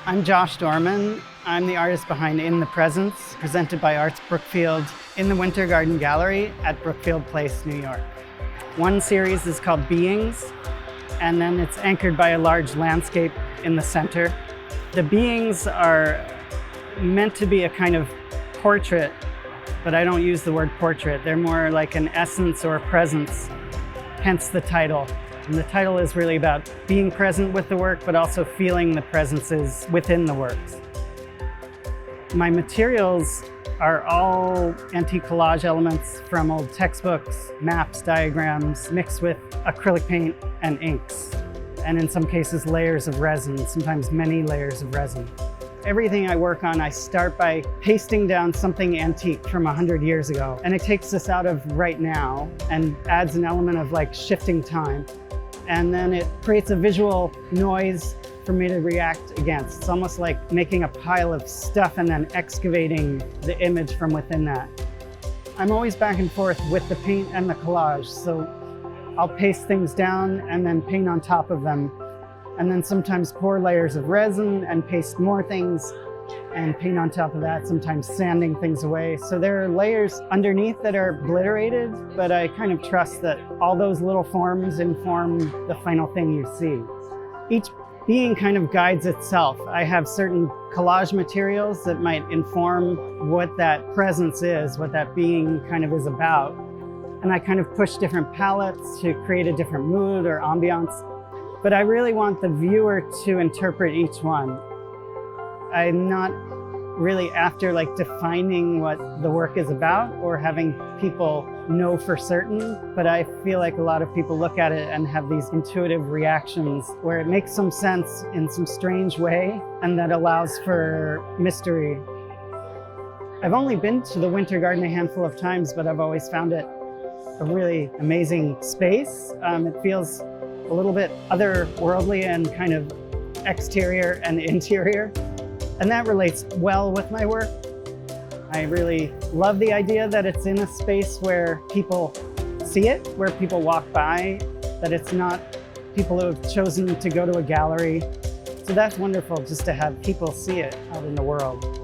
I'm Josh Dorman. I'm the artist behind In the Presence, presented by Arts Brookfield in the Winter Garden Gallery at Brookfield Place, New York. One series is called Beings, and then it's anchored by a large landscape in the center. The beings are meant to be a kind of portrait, but I don't use the word portrait. They're more like an essence or a presence, hence the title. And the title is really about being present with the work, but also feeling the presences within the works. My materials are all antique collage elements from old textbooks, maps, diagrams, mixed with acrylic paint and inks. And in some cases, layers of resin, sometimes many layers of resin. Everything I work on, I start by pasting down something antique from 100 years ago. And it takes us out of right now and adds an element of like shifting time. And then it creates a visual noise for me to react against. It's almost like making a pile of stuff and then excavating the image from within that. I'm always back and forth with the paint and the collage. So I'll paste things down and then paint on top of them. And then sometimes pour layers of resin and paste more things and paint on top of that, sometimes sanding things away. So there are layers underneath that are obliterated, but I kind of trust that all those little forms inform the final thing you see. Each being kind of guides itself. I have certain collage materials that might inform what that presence is, what that being kind of is about. And I kind of push different palettes to create a different mood or ambiance. But I really want the viewer to interpret each one. I'm not really after like defining what the work is about or having people know for certain, but I feel like a lot of people look at it and have these intuitive reactions where it makes some sense in some strange way and that allows for mystery. I've only been to the Winter Garden a handful of times, but I've always found it a really amazing space. It feels a little bit otherworldly and kind of exterior and interior. And that relates well with my work. I really love the idea that it's in a space where people see it, where people walk by, that it's not people who have chosen to go to a gallery. So that's wonderful just to have people see it out in the world.